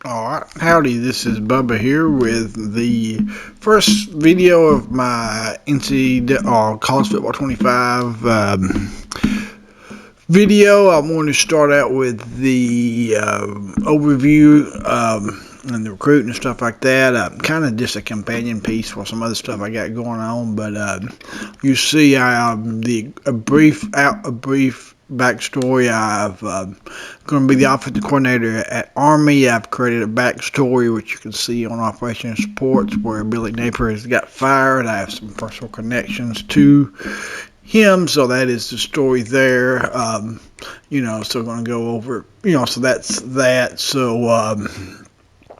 Alright, howdy, this is Bubba here with the first video of my College Football 25 video. I want to start out with the overview and the recruiting and stuff like that. Kind of just a companion piece for some other stuff I got going on, but you see a brief backstory. I've going to be the offensive coordinator at Army. I've created a backstory which you can see on Operation Supports where Billy Napier has got fired. I have some personal connections to him, so that is the story there. So going to go over, so that's that. So I'm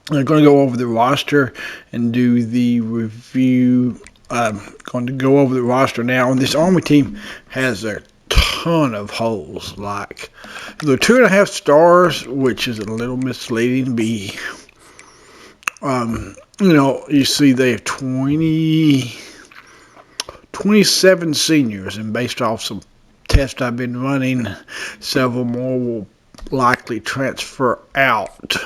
going to go over the roster and do the review. I'm going to go over the roster now. And this Army team has a ton of holes. Like the 2.5 stars, which is a little misleading. You see they have 27 seniors, and based off some tests I've been running, several more will likely transfer out.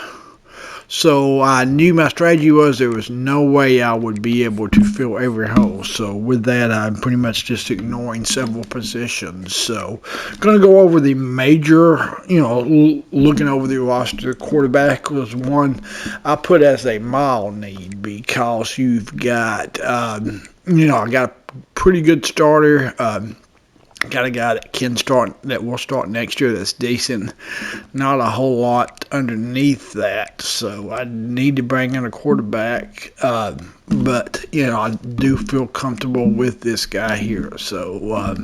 So I knew my strategy was there was no way I would be able to fill every hole. So with that, I'm pretty much just ignoring several positions. So going to go over the major, looking over the roster. Quarterback was one I put as a mild need because you've got, I got a pretty good starter. Got a guy that will start next year that's decent. Not a whole lot underneath that. So I need to bring in a quarterback. But I do feel comfortable with this guy here. So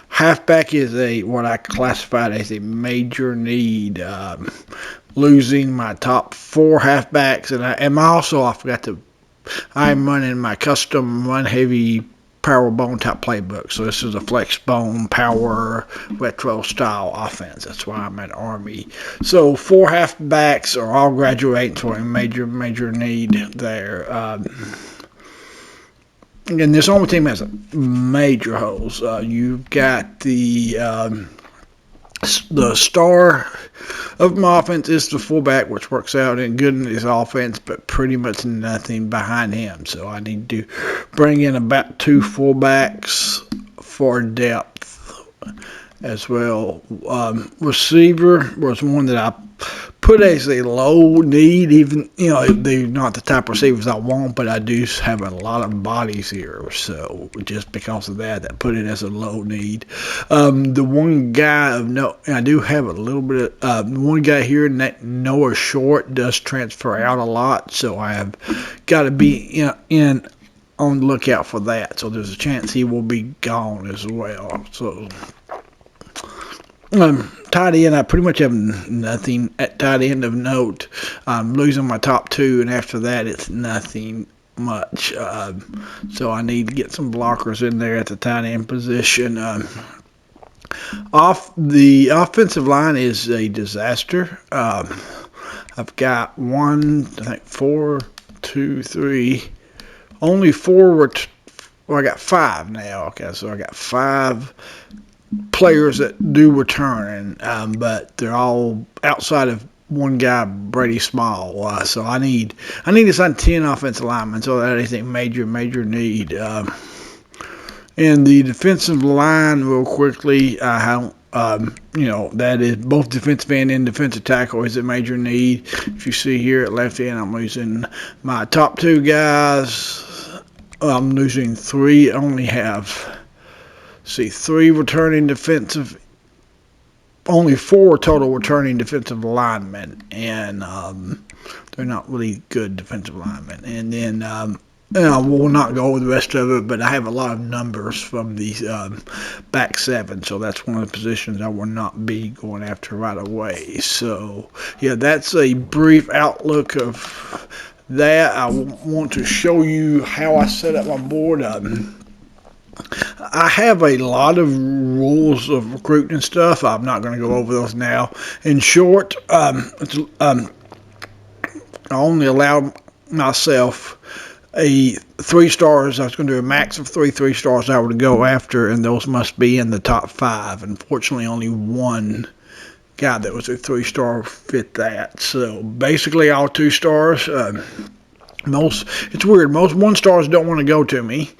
halfback is what I classified as a major need. Losing my top 4 halfbacks, and I'm running my custom run heavy powerbone type playbook. So this is a flexbone power retro style offense. That's why I'm at Army. So 4 halfbacks are all graduating, so a major need there. And this Army team has major holes. You've got the star of my offense is the fullback, which works out in good in his offense, but pretty much nothing behind him. So I need to bring in about 2 fullbacks for depth as well. Receiver was one that I put as a low need. Even they're not the type of receivers I want, but I do have a lot of bodies here, so just because of that put it as a low need. The one guy of note, I do have a little bit of one guy here, Noah Short, does transfer out a lot, so I have got to be in on the lookout for that. So there's a chance he will be gone as well. So tight end, I pretty much have nothing at tight end of note. I'm losing my top 2, and after that, it's nothing much. So I need to get some blockers in there at the tight end position. Off the offensive line is a disaster. I've got only 4. I got 5 now. Okay, so I got 5 players that do return, but they're all outside of one guy, Brady Small. So I need to sign 10 offensive linemen, so that is a major need. And the defensive line, real quickly, that is both defensive end and defensive tackle is a major need. If you see here at left end, I'm losing my top 2 guys. I'm losing 3. I only have 3 returning defensive, only 4 total returning defensive linemen, and they're not really good defensive linemen. And then I will not go over the rest of it, but I have a lot of numbers from these back 7, so that's one of the positions I will not be going after right away. So yeah, that's a brief outlook of that. I want to show you how I set up my board. I have a lot of rules of recruiting and stuff. I'm not going to go over those now. In short, I only allow myself 3 stars. I was going to do a max of 3 stars I would go after, and those must be in the top 5. Unfortunately, only one guy that was a 3-star fit that. So basically all 2 stars. It's weird. Most 1 stars don't want to go to me.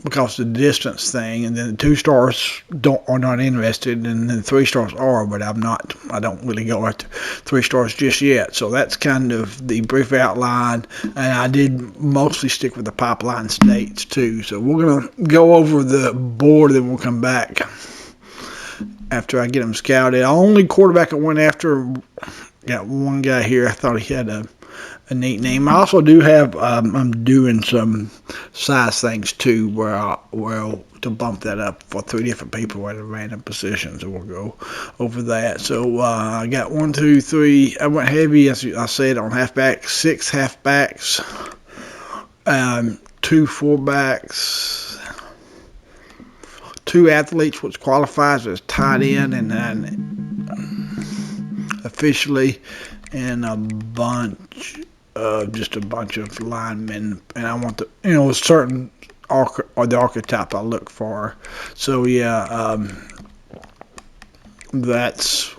Because of the distance thing, and then the 2 stars are not interested, and then 3 stars are, but I don't really go after 3 stars just yet. So that's kind of the brief outline, and I did mostly stick with the pipeline states too. So we're gonna go over the board, and then we'll come back after I get them scouted. The only quarterback I went after, got one guy here. I thought he had a neat name. I also do have, I'm doing some size things too, where to bump that up for 3 different people at a random position. So we'll go over that. So I got 1, 2, 3. I went heavy, as I said, on halfbacks, 6 halfbacks, 2 fullbacks, 2 athletes, which qualifies as tight end, and then officially, and just a bunch of linemen, and I want a certain the archetype I look for. So yeah, that's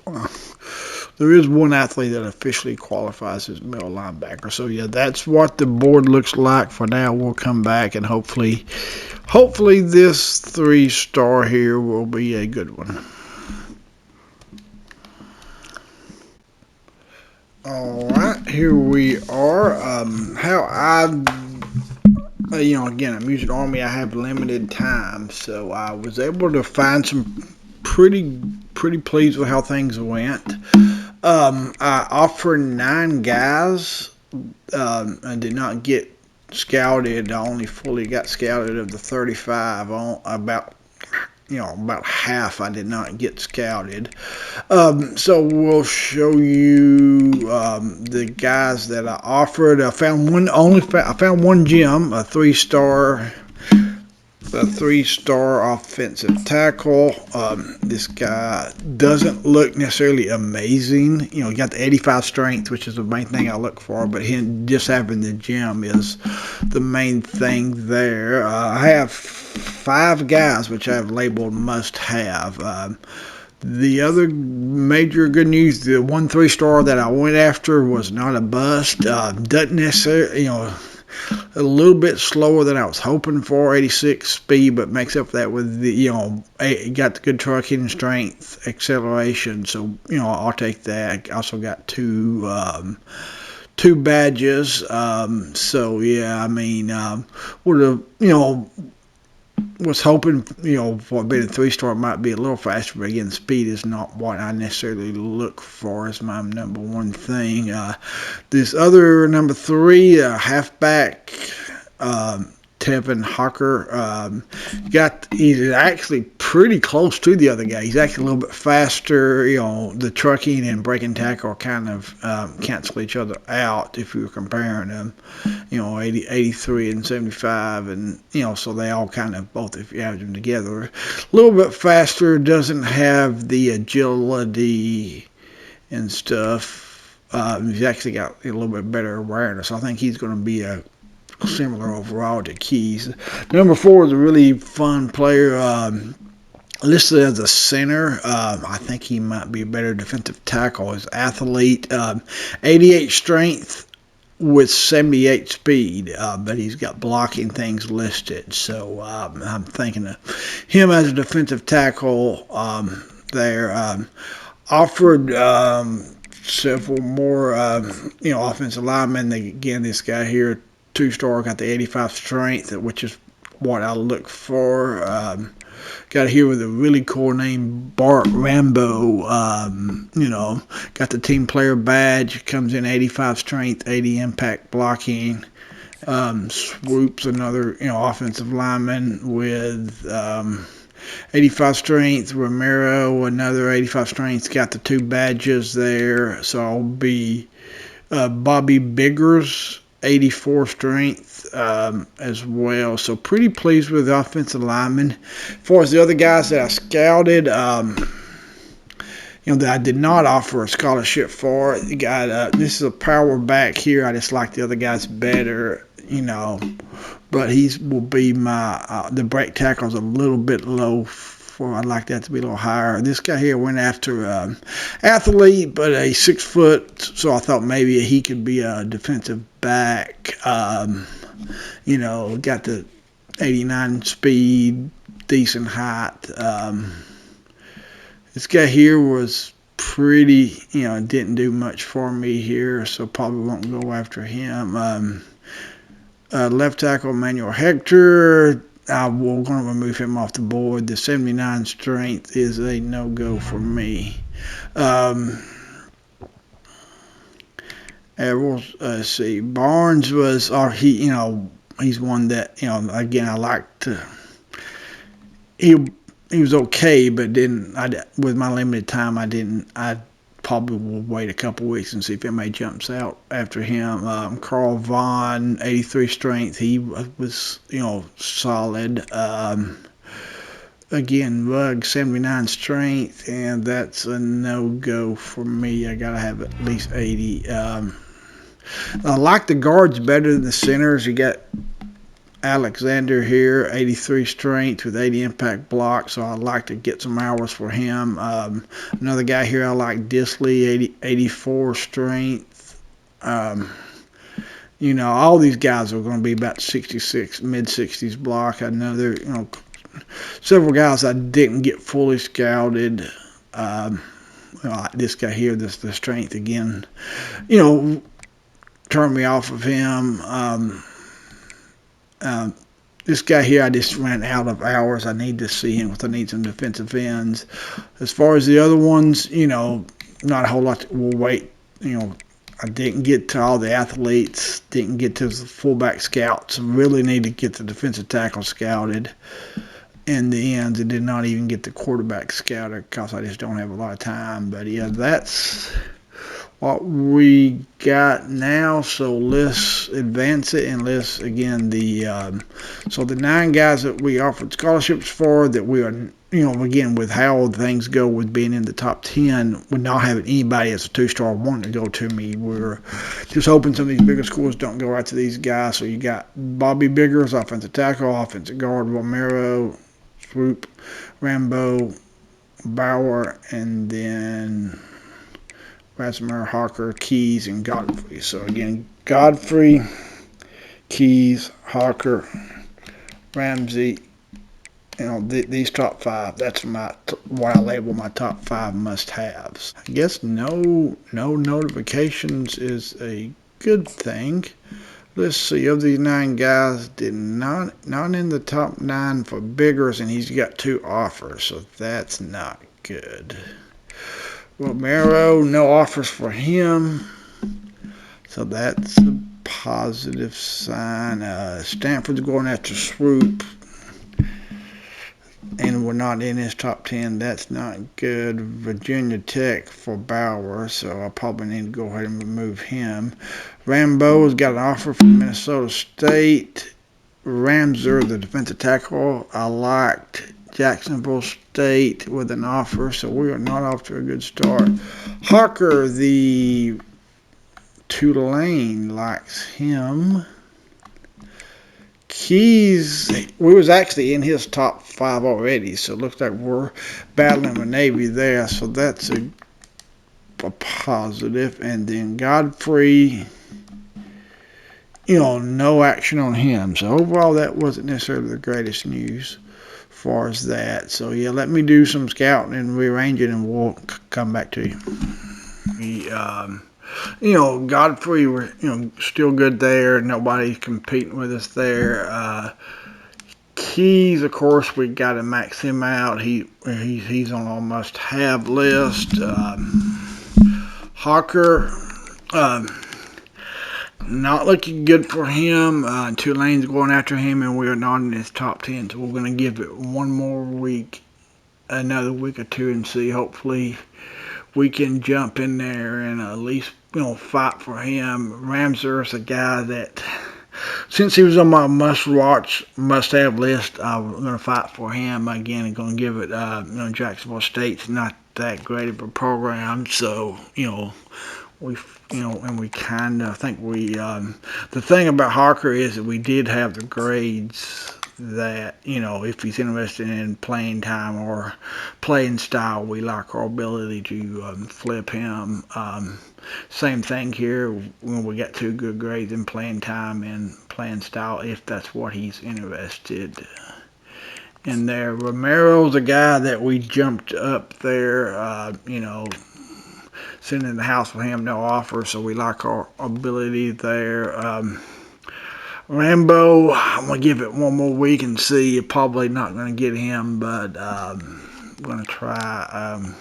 there is one athlete that officially qualifies as middle linebacker. So yeah, that's what the board looks like for now. We'll come back, and hopefully this 3-star here will be a good one. Alright, here we are. How again, I'm using Army. I have limited time, so I was able to find some pretty pleased with how things went. I offered 9 guys. I did not get scouted. I only fully got scouted of the 35. About half I did not get scouted. So we'll show you the guys that I offered. I found one gem, a 3-star offensive tackle. This guy doesn't look necessarily amazing. He got the 85 strength, which is the main thing I look for, but him just having the gem is the main thing there. I have 5 guys which I have labeled must have. The other major good news, the 1 3-star that I went after was not a bust. Doesn't necessarily, a little bit slower than I was hoping for, 86 speed, but makes up for that with the, got the good trucking strength, acceleration. So, I'll take that. Also got 2 badges. So yeah, I mean, would have, was hoping, for being a 3-star, it might be a little faster, but again, speed is not what I necessarily look for as my number 1 thing. This other number 3, halfback, Tevin Hawker, he's actually pretty close to the other guy. He's actually a little bit faster. The trucking and breaking tackle kind of cancel each other out if you were comparing them. 83 and 75, and so they all kind of, both if you average them together, a little bit faster, doesn't have the agility and stuff. He's actually got a little bit better awareness. I think he's going to be a similar overall to Keys. Number 4 is a really fun player, listed as a center. I think he might be a better defensive tackle. His athlete, 88 strength with 78 speed, but he's got blocking things listed. So I'm thinking of him as a defensive tackle there. Offered several more, offensive linemen. Again, this guy here, 2-star, got the 85 strength, which is what I look for. Got here with a really cool name, Bart Rambo. Got the team player badge. Comes in 85 strength, 80 impact blocking. Swoops, another offensive lineman with 85 strength. Romero, another 85 strength. Got the 2 badges there. So I'll be Bobby Biggers, 84 strength as well. So pretty pleased with the offensive linemen. As far as the other guys that I scouted, that I did not offer a scholarship for, this is a power back here. I just like the other guys better, but he will be my the break tackle's a little bit low for. I'd like that to be a little higher. This guy here went after athlete, but a 6 foot, so I thought maybe he could be a defensive back. You know, got the 89 speed, decent height. This guy here was pretty, you know, didn't do much for me here, so probably won't go after him. Left tackle Manuel Hector, we're going to remove him off the board. The 79 strength is a no-go for me. Let's see. Barnes was, he, you know, he's one that, you know, again, I like to. He was okay, but with my limited time, I probably will wait a couple weeks and see if anybody jumps out after him. Carl Vaughn, 83 strength. He was, you know, solid. Again, Rugg, 79 strength, and that's a no-go for me. I got to have at least 80. I like the guards better than the centers. You got Alexander here, 83 strength with 80 impact block, so I'd like to get some hours for him. Another guy here I like, Disley, 84 strength. You know, all these guys are going to be about 66, mid-60s block. I know there, you know, several guys I didn't get fully scouted. This guy here, the strength again, you know, turned me off of him. This guy here, I just ran out of hours. I need to see him because I need some defensive ends. As far as the other ones, you know, not a whole lot. We'll wait. You know, I didn't get to all the athletes. Didn't get to the fullback scouts. Really need to get the defensive tackle scouted. In the end, I did not even get the quarterback scouted because I just don't have a lot of time. But yeah, that's what we got now, so let's advance it, and let's, again, so the 9 guys that we offered scholarships for, that we are, you know, again, with how things go with being in the top 10, with not having anybody as a 2-star wanting to go to me, we're just hoping some of these bigger schools don't go out to these guys. So you got Bobby Biggers, offensive tackle, offensive guard, Romero, Swoop, Rambo, Bauer, and then Rasmer, Hawker, Keys, and Godfrey. So again, Godfrey, Keys, Hawker, Ramsey, you know, these top 5. That's what I label my top 5 must-haves. I guess no notifications is a good thing. Let's see, of these 9 guys, did not in the top 9 for Biggers, and he's got 2 offers, so that's not good. Romero, no offers for him, so that's a positive sign. Stanford's going after Swoop, and we're not in his top 10. That's not good. Virginia Tech for Bauer, so I probably need to go ahead and remove him. Rambo's got an offer from Minnesota State. Ramser, the defensive tackle, I liked. Jacksonville State with an offer, so we are not off to a good start. Hawker, the Tulane, likes him. Keys, we was actually in his top 5 already, so it looks like we're battling with Navy there, so that's a positive. And then Godfrey, you know, no action on him, so overall that wasn't necessarily the greatest news far as that. So yeah, let me do some scouting and rearrange it, and we'll come back to you. You know, Godfrey, we're, you know, still good there. Nobody's competing with us there. Keys, of course, we got to max him out. He's on our must-have list. Hawker, not looking good for him. Tulane's going after him, and we are not in his top 10. So we're going to give it one more week, another week or 2, and see. Hopefully, we can jump in there and at least, you know, fight for him. Ramser is a guy that, since he was on my must-watch, must-have list, I'm going to fight for him. Again, I'm going to give it, you know, Jacksonville State's not that great of a program, so, you know, and we kind of think the thing about Hawker is that we did have the grades that, you know, if he's interested in playing time or playing style, we like our ability to flip him. Same thing here when we got 2 good grades in playing time and playing style, if that's what he's interested in there. Romero's a guy that we jumped up there, you know, sitting in the house with him, no offer, so we like our ability there. Rambo, I'm going to give it one more week and see. You're probably not going to get him, but I'm going to try.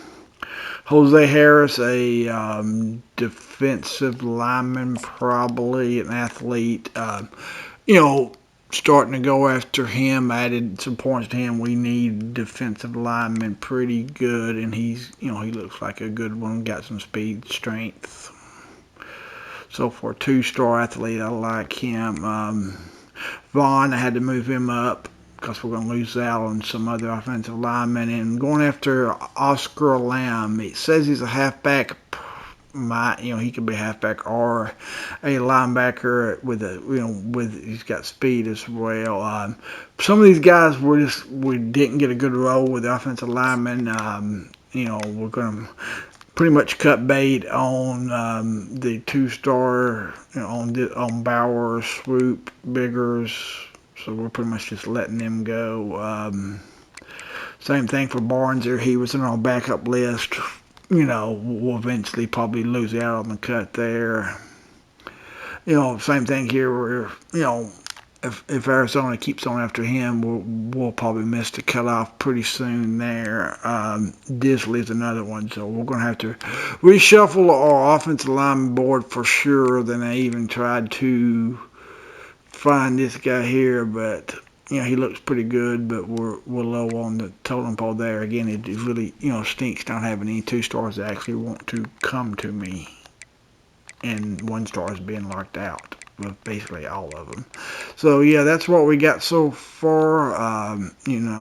Jose Harris, a defensive lineman, probably an athlete. You know, starting to go after him. Added some points to him. We need defensive linemen pretty good, and he's, you know, he looks like a good one. Got some speed, strength. So for a 2-star athlete, I like him. Vaughn, I had to move him up because we're going to lose out on some other offensive linemen. And going after Oscar Lamb, it says he's a halfback. You know, he could be a halfback or a linebacker with a, you know, he's got speed as well. Some of these guys we didn't get a good role with the offensive linemen. You know, we're going to pretty much cut bait on the 2-star, you know, on Bowers, Swoop, Biggers. So we're pretty much just letting them go. Same thing for Barnes there. He was in our backup list. You know, we'll eventually probably lose out on the cut there. You know, same thing here. Where, you know, if Arizona keeps on after him, we'll probably miss the cutoff pretty soon there. Disley is another one, so we're going to have to reshuffle our offensive line board for sure. Then I even tried to find this guy here, but you know, he looks pretty good, but we're low on the totem pole there. Again, it really, you know, stinks not having any 2-stars that actually want to come to me, and 1-stars being locked out with basically all of them. So yeah, that's what we got so far. You know.